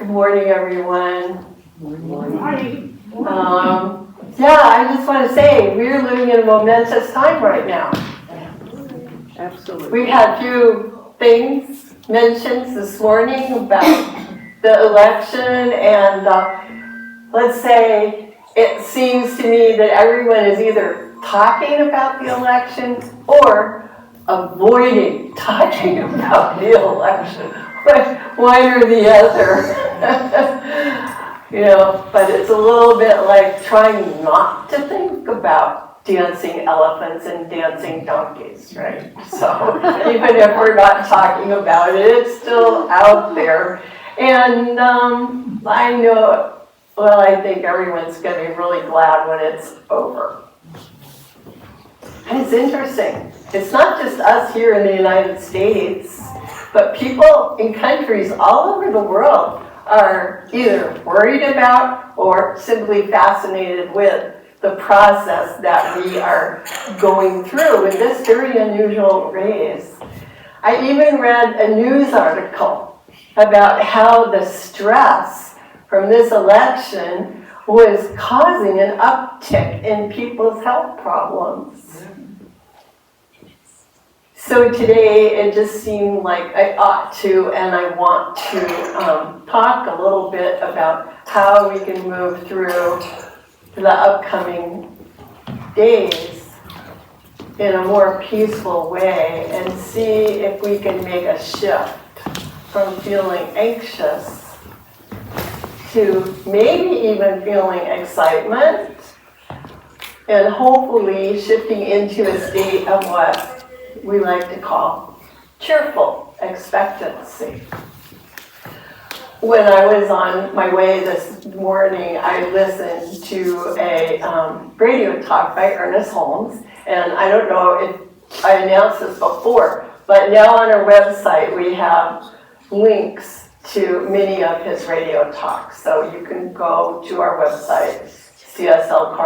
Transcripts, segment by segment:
Good morning, everyone. Morning. Yeah, I just want to say we're living in a momentous time right now. Absolutely. We had a few things mentioned this morning about the election, and let's say it seems to me that everyone is either talking about the election or avoiding talking about the election, one or the other. But it's a little bit like trying not to think about dancing elephants and dancing donkeys, right? So even if we're not talking about it, it's still out there. And I know, well, I think everyone's going to be really glad when it's over. And it's interesting. It's not just us here in the United States, but people in countries all over the world are either worried about or simply fascinated with the process that we are going through in this very unusual ways. I even read a news article about how the stress from this election was causing an uptick in people's health problems. So today it just seemed like I ought to, and I want to talk a little bit about how we can move through the upcoming days in a more peaceful way and see if we can make a shift from feeling anxious to maybe even feeling excitement and hopefully shifting into a state of what we like to call cheerful expectancy. When I was on my way this morning, I listened to a radio talk by Ernest Holmes, and I don't know if I announced this before, but now on our website we have links to many of his radio talks. So you can go to our website, CSL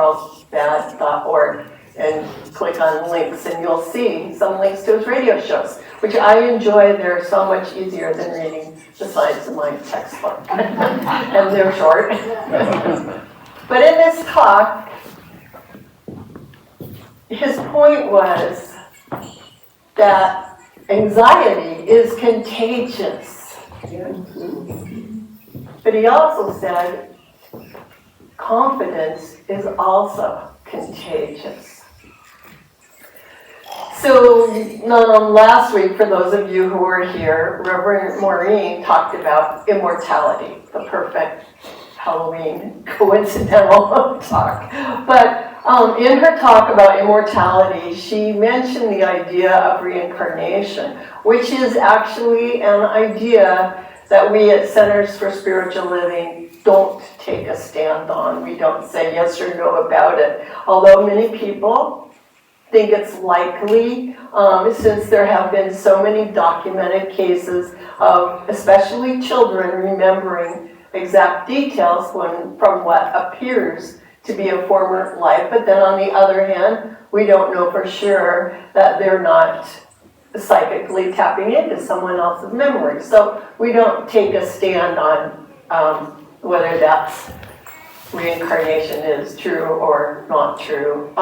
and click on links, and you'll see some links to his radio shows, which I enjoy. They're so much easier than reading the sides of my textbook, and they're short. But in this talk, his point was that anxiety is contagious. But he also said confidence is also contagious. So last week, for those of you who were here, Reverend Maureen talked about immortality, the perfect Halloween coincidental talk. But in her talk about immortality, she mentioned the idea of reincarnation, which is actually an idea that we at Centers for Spiritual Living don't take a stand on. We don't say yes or no about it. Although many people think it's likely, since there have been so many documented cases of especially children remembering exact details from what appears to be a former life. But then on the other hand, we don't know for sure that they're not psychically tapping into someone else's memory. So we don't take a stand on whether that's reincarnation is true or not true.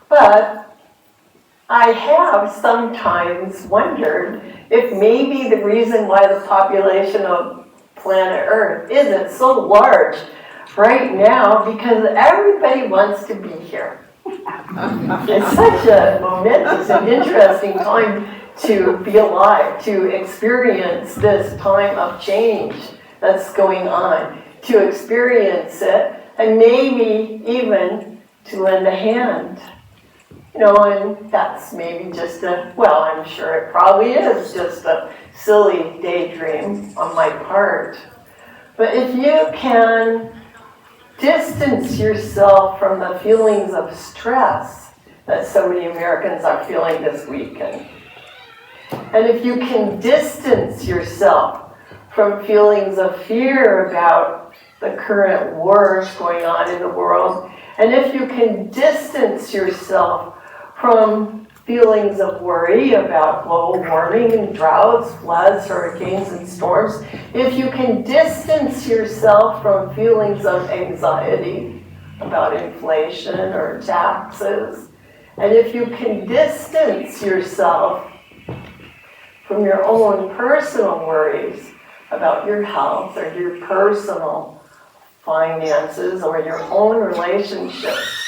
But I have sometimes wondered if maybe the reason why the population of planet Earth isn't so large right now because everybody wants to be here. It's such a momentous and interesting time to be alive, to experience this time of change that's going on, to experience it, and maybe even to lend a hand. And that's maybe just I'm sure it probably is just a silly daydream on my part. But if you can distance yourself from the feelings of stress that so many Americans are feeling this weekend, and if you can distance yourself from feelings of fear about the current wars going on in the world, and if you can distance yourself from feelings of worry about global warming and droughts, floods, hurricanes, and storms, if you can distance yourself from feelings of anxiety about inflation or taxes, and if you can distance yourself from your own personal worries about your health or your personal finances or your own relationships,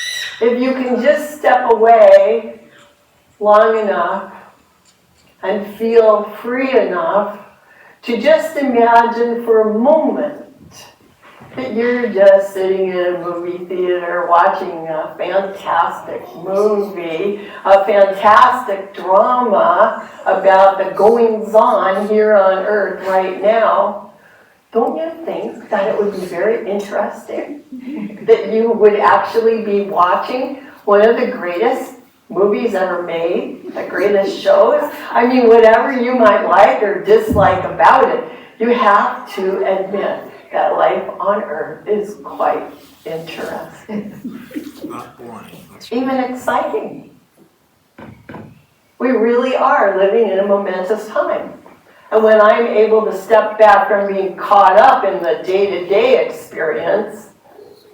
if you can just step away long enough and feel free enough to just imagine for a moment that you're just sitting in a movie theater watching a fantastic movie, a fantastic drama about the goings-on here on Earth right now, don't you think that it would be very interesting that you would actually be watching one of the greatest movies ever made, the greatest shows? I mean, whatever you might like or dislike about it, you have to admit that life on Earth is quite interesting. Not boring. Even exciting. We really are living in a momentous time. And when I'm able to step back from being caught up in the day-to-day experience,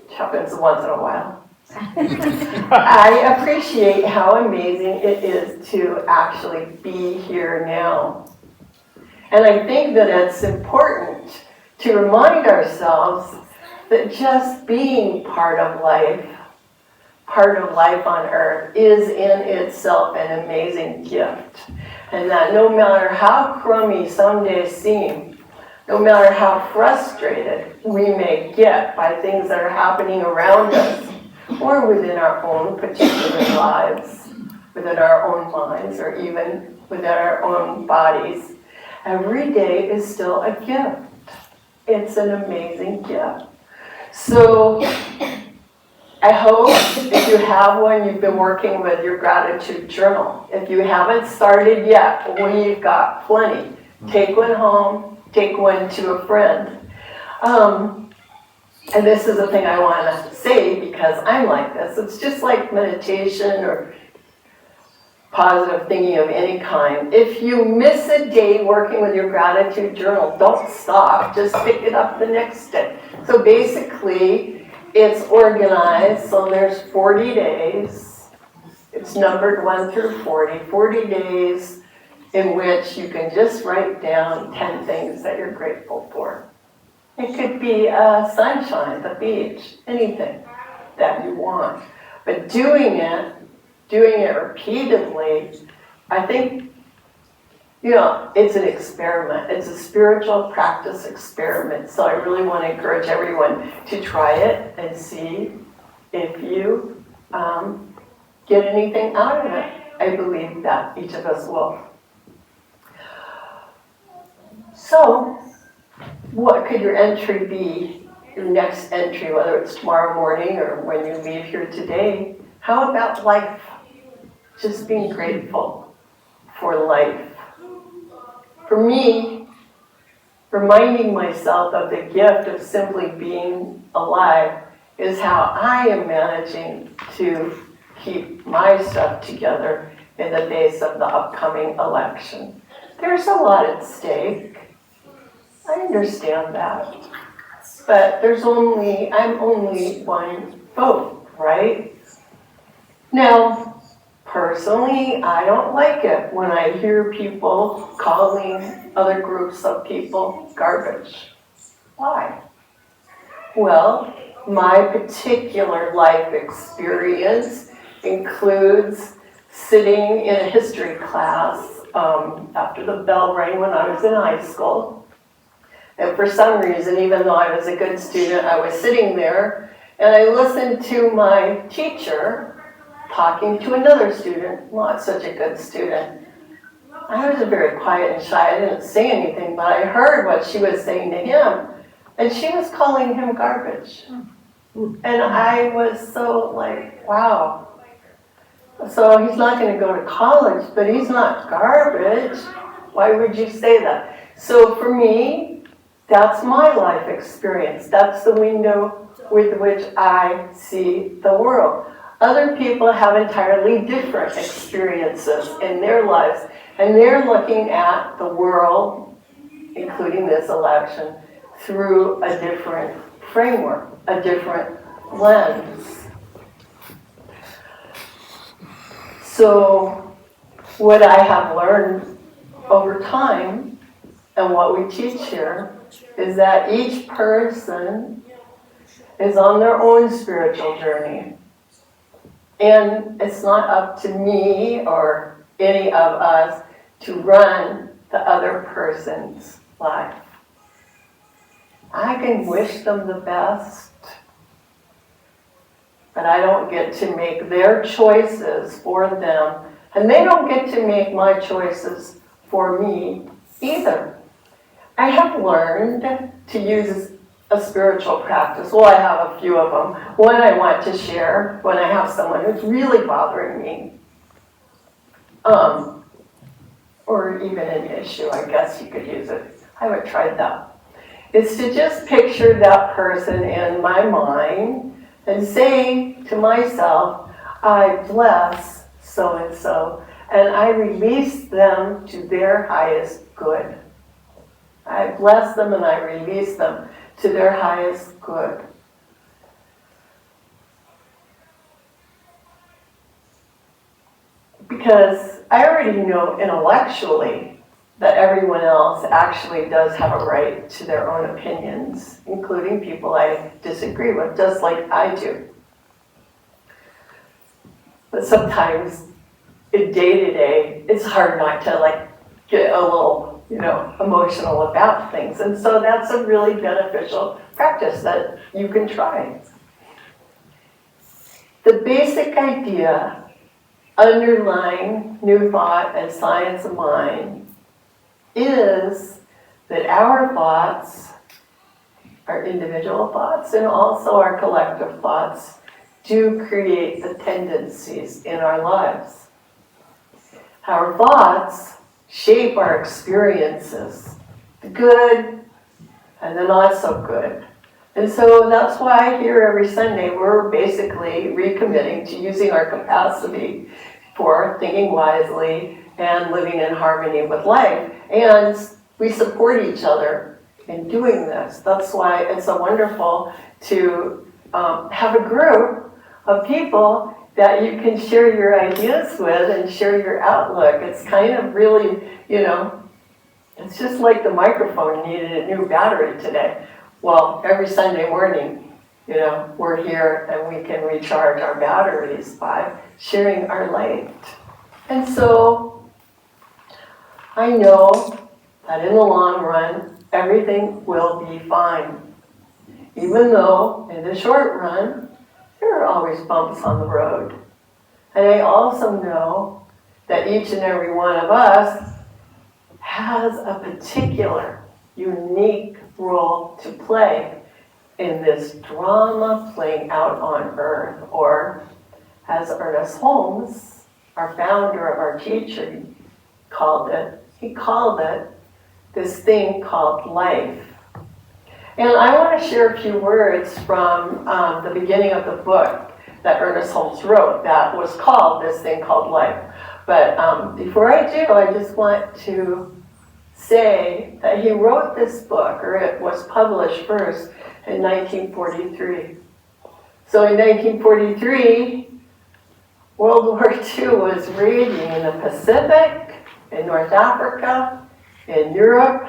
which happens once in a while, I appreciate how amazing it is to actually be here now. And I think that it's important to remind ourselves that just being part of life on Earth, is in itself an amazing gift. And that no matter how crummy some days seem, no matter how frustrated we may get by things that are happening around us, or within our own particular lives, within our own minds, or even within our own bodies, every day is still a gift. It's an amazing gift. So I hope if you have one, you've been working with your gratitude journal. If you haven't started yet, we've got plenty. Take one home, take one to a friend. And this is the thing I want to say because I'm like this. It's just like meditation or positive thinking of any kind. If you miss a day working with your gratitude journal, don't stop. Just pick it up the next day. So basically, it's organized, so there's 40 days. It's numbered 1 through 40. 40 days in which you can just write down 10 things that you're grateful for. It could be sunshine, the beach, anything that you want. But doing it repeatedly, I think, it's an experiment. It's a spiritual practice experiment. So I really want to encourage everyone to try it and see if you get anything out of it. I believe that each of us will. So, what could your entry be, your next entry, whether it's tomorrow morning or when you leave here today? How about life? Just being grateful for life. For me, reminding myself of the gift of simply being alive is how I am managing to keep my stuff together in the face of the upcoming election. There's a lot at stake. I understand that. But I'm only one vote, right? Now, personally, I don't like it when I hear people calling other groups of people garbage. Why? Well, my particular life experience includes sitting in a history class after the bell rang when I was in high school. And for some reason, even though I was a good student, I was sitting there and I listened to my teacher talking to another student, not such a good student. I was very quiet and shy. I didn't say anything, but I heard what she was saying to him. And she was calling him garbage. And I was so like, wow. So he's not going to go to college, but he's not garbage. Why would you say that? So for me, that's my life experience. That's the window with which I see the world. Other people have entirely different experiences in their lives, and they're looking at the world, including this election, through a different framework, a different lens. So what I have learned over time and what we teach here is that each person is on their own spiritual journey. And it's not up to me or any of us to run the other person's life. I can wish them the best, but I don't get to make their choices for them, and they don't get to make my choices for me either. I have learned to use a spiritual practice. Well, I have a few of them. One I want to share when I have someone who's really bothering me. Or even an issue, I guess you could use it. I haven't tried that. It's to just picture that person in my mind and say to myself, I bless so-and-so, and I release them to their highest good. I bless them and I release them to their highest good. Because I already know intellectually that everyone else actually does have a right to their own opinions, including people I disagree with, just like I do. But sometimes in day-to-day, it's hard not to get a little emotional about things. And so that's a really beneficial practice that you can try. The basic idea underlying New Thought and Science of Mind is that our thoughts, our individual thoughts, and also our collective thoughts do create the tendencies in our lives. Our thoughts shape our experiences, the good and the not so good. And so that's why here every Sunday we're basically recommitting to using our capacity for thinking wisely and living in harmony with life. And we support each other in doing this. That's why it's so wonderful to have a group of people that you can share your ideas with and share your outlook. It's kind of really, it's just like the microphone needed a new battery today. Well, every Sunday morning, we're here and we can recharge our batteries by sharing our light. And so I know that in the long run, everything will be fine. Even though in the short run, there are always bumps on the road. And I also know that each and every one of us has a particular, unique role to play in this drama playing out on Earth. Or, as Ernest Holmes, our founder of our teacher, he called it this thing called life. And I want to share a few words from the beginning of the book that Ernest Holmes wrote that was called This Thing Called Life. But before I do, I just want to say that he wrote this book, or it was published first in 1943. So in 1943, World War II was raging in the Pacific, in North Africa, in Europe.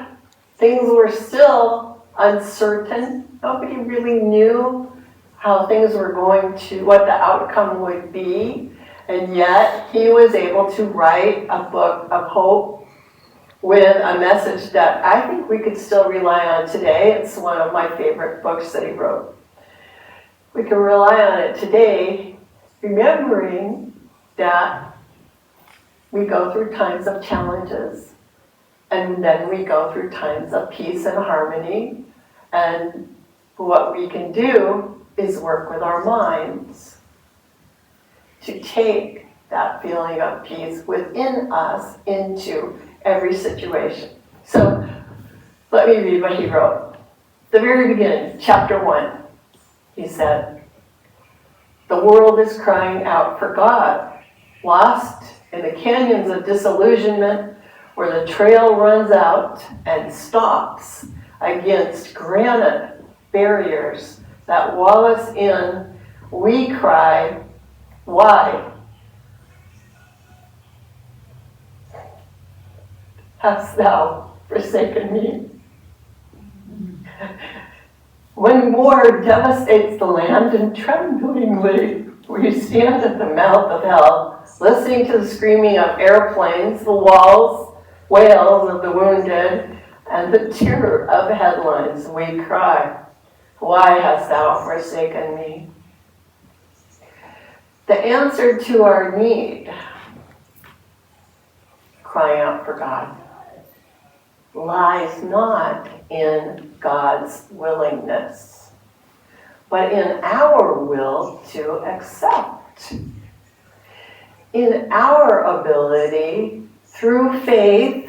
Things were still uncertain. Nobody really knew how things were going to, what the outcome would be. And yet he was able to write a book of hope with a message that I think we could still rely on today. It's one of my favorite books that he wrote. We can rely on it today, remembering that we go through times of challenges, and then we go through times of peace and harmony. And what we can do is work with our minds to take that feeling of peace within us into every situation. So let me read what he wrote. The very beginning, chapter 1, he said, The world is crying out for God, lost in the canyons of disillusionment where the trail runs out and stops against granite barriers that wall us in. We cry, why hast thou forsaken me? When war devastates the land, and tremblingly we stand at the mouth of hell, listening to the screaming of airplanes, the wails of the wounded, and the terror of headlines, we cry, why hast thou forsaken me? The answer to our need, crying out for God, lies not in God's willingness, but in our will to accept. In our ability, through faith,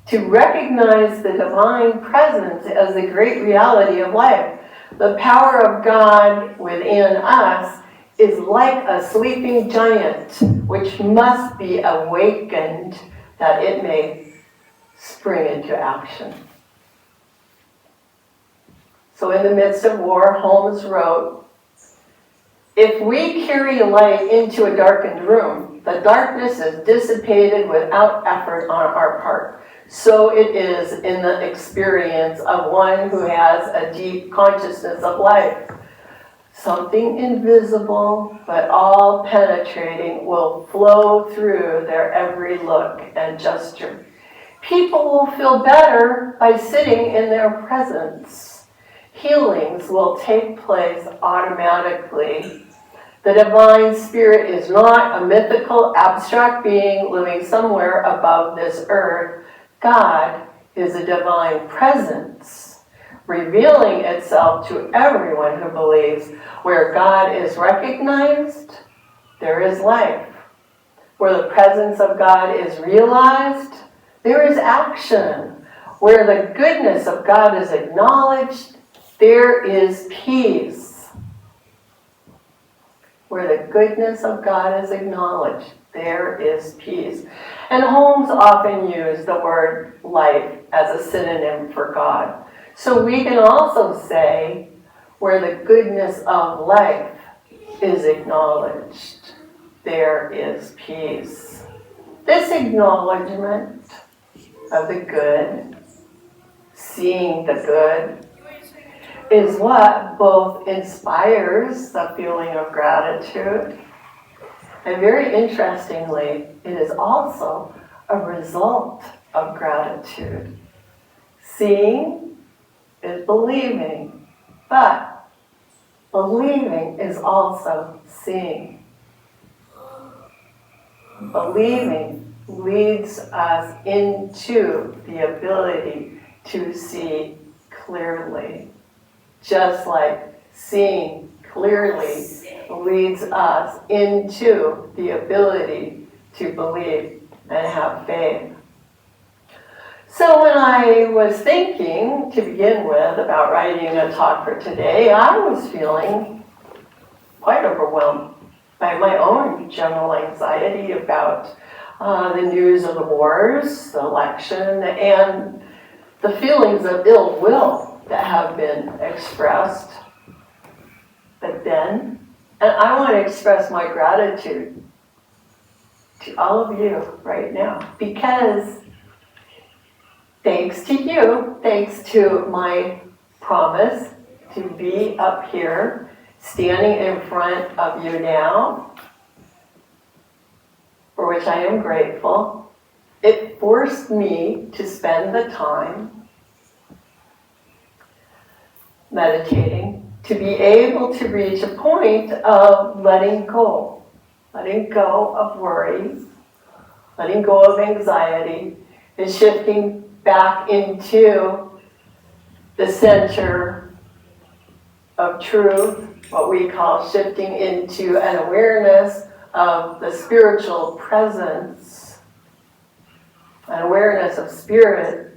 to recognize the divine presence as the great reality of life. The power of God within us is like a sleeping giant, which must be awakened that it may spring into action. So in the midst of war, Holmes wrote, if we carry light into a darkened room, the darkness is dissipated without effort on our part. So it is in the experience of one who has a deep consciousness of life. Something invisible but all penetrating will flow through their every look and gesture. People will feel better by sitting in their presence. Healings will take place automatically. The divine spirit is not a mythical, abstract being living somewhere above this earth. God is a divine presence, revealing itself to everyone who believes. Where God is recognized, there is life. Where the presence of God is realized, there is action. Where the goodness of God is acknowledged, there is peace. Where the goodness of God is acknowledged, there is peace. And Holmes often used the word life as a synonym for God. So we can also say, where the goodness of life is acknowledged, there is peace. This acknowledgement of the good, seeing the good, is what both inspires the feeling of gratitude, and very interestingly, it is also a result of gratitude. Seeing is believing, but believing is also seeing. Believing leads us into the ability to see clearly, just like seeing clearly leads us into the ability to believe and have faith. So when I was thinking, to begin with, about writing a talk for today, I was feeling quite overwhelmed by my own general anxiety about the news of the wars, the election, and the feelings of ill will that have been expressed. But then, and I want to express my gratitude to all of you right now, because thanks to you, thanks to my promise to be up here, standing in front of you now, for which I am grateful, it forced me to spend the time meditating, to be able to reach a point of letting go of worries, letting go of anxiety, and shifting back into the center of truth, what we call shifting into an awareness of the spiritual presence, an awareness of spirit.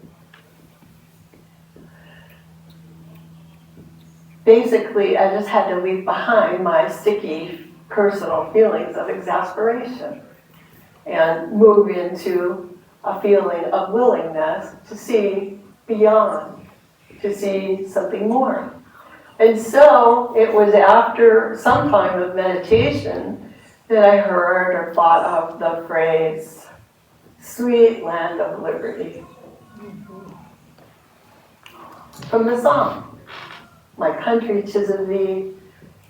Basically, I just had to leave behind my sticky personal feelings of exasperation and move into a feeling of willingness to see beyond, to see something more. And so it was after some time of meditation that I heard or thought of the phrase, sweet land of liberty, from the song, my country 'tis of thee,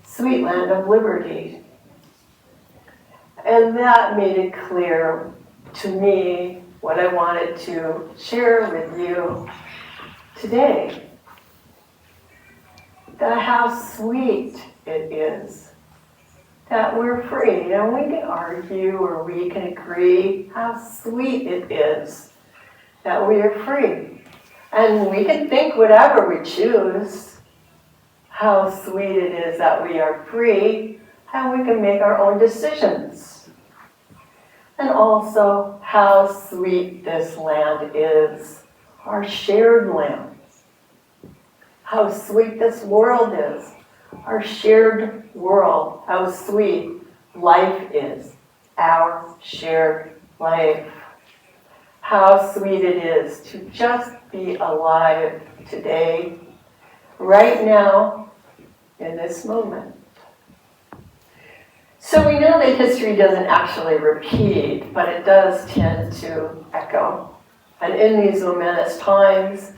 sweet land of liberty. And that made it clear to me what I wanted to share with you today. That how sweet it is that we're free. And we can argue or we can agree how sweet it is that we are free. And we can think whatever we choose, how sweet it is that we are free, and we can make our own decisions. And also how sweet this land is, our shared land. How sweet this world is, our shared world. How sweet life is, our shared life. How sweet it is to just be alive today, right now, in this moment. So we know that history doesn't actually repeat, but it does tend to echo. And in these momentous times,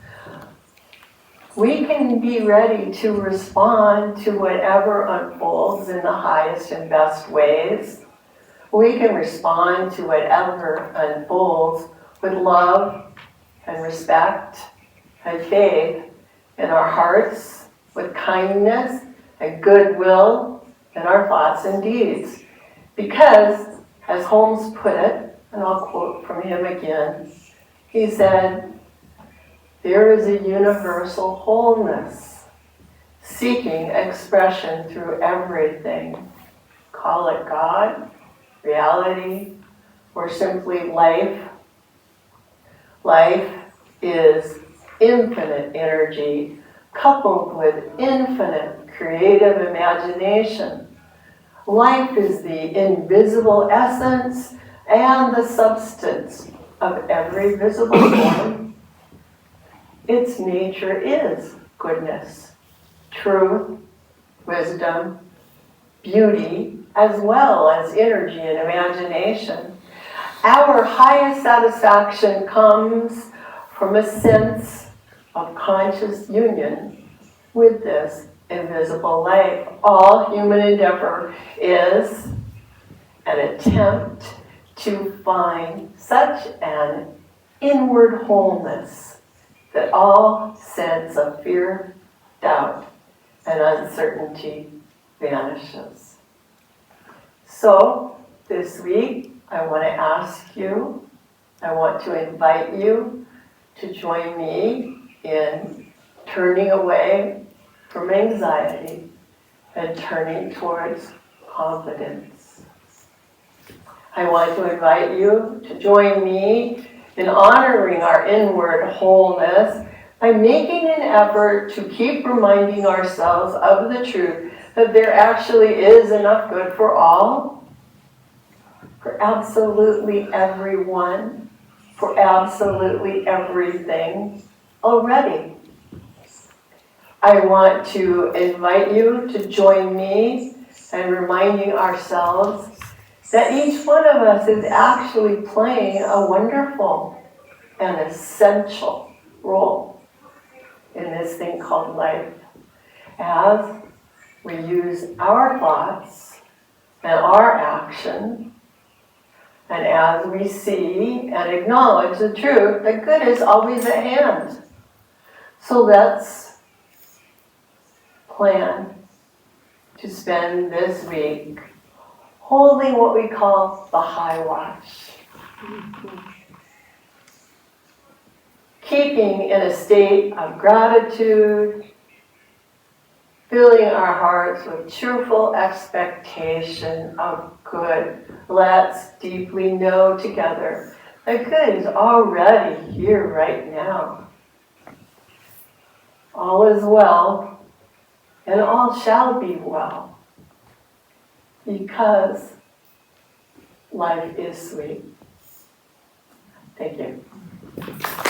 we can be ready to respond to whatever unfolds in the highest and best ways. We can respond to whatever unfolds with love and respect and faith in our hearts, with kindness and goodwill in our thoughts and deeds. Because, as Holmes put it, and I'll quote from him again, he said, there is a universal wholeness, seeking expression through everything. Call it God, reality, or simply life. Life is infinite energy coupled with infinite creative imagination. Life is the invisible essence and the substance of every visible form. Its nature is goodness, truth, wisdom, beauty, as well as energy and imagination. Our highest satisfaction comes from a sense of conscious union with this invisible life. All human endeavor is an attempt to find such an inward wholeness that all sense of fear, doubt, and uncertainty vanishes. So, this week, I want to ask you, I want to invite you to join me in turning away from anxiety and turning towards confidence. I want to invite you to join me in honoring our inward wholeness by making an effort to keep reminding ourselves of the truth that there actually is enough good for all, for absolutely everyone, for absolutely everything already. I want to invite you to join me in reminding ourselves that each one of us is actually playing a wonderful and essential role in this thing called life, as we use our thoughts and our action, and as we see and acknowledge the truth that good is always at hand. So let's plan to spend this week holding what we call the high watch. Keeping in a state of gratitude, filling our hearts with cheerful expectation of good. Let's deeply know together that good is already here right now. All is well, and all shall be well. because life is sweet. Thank you.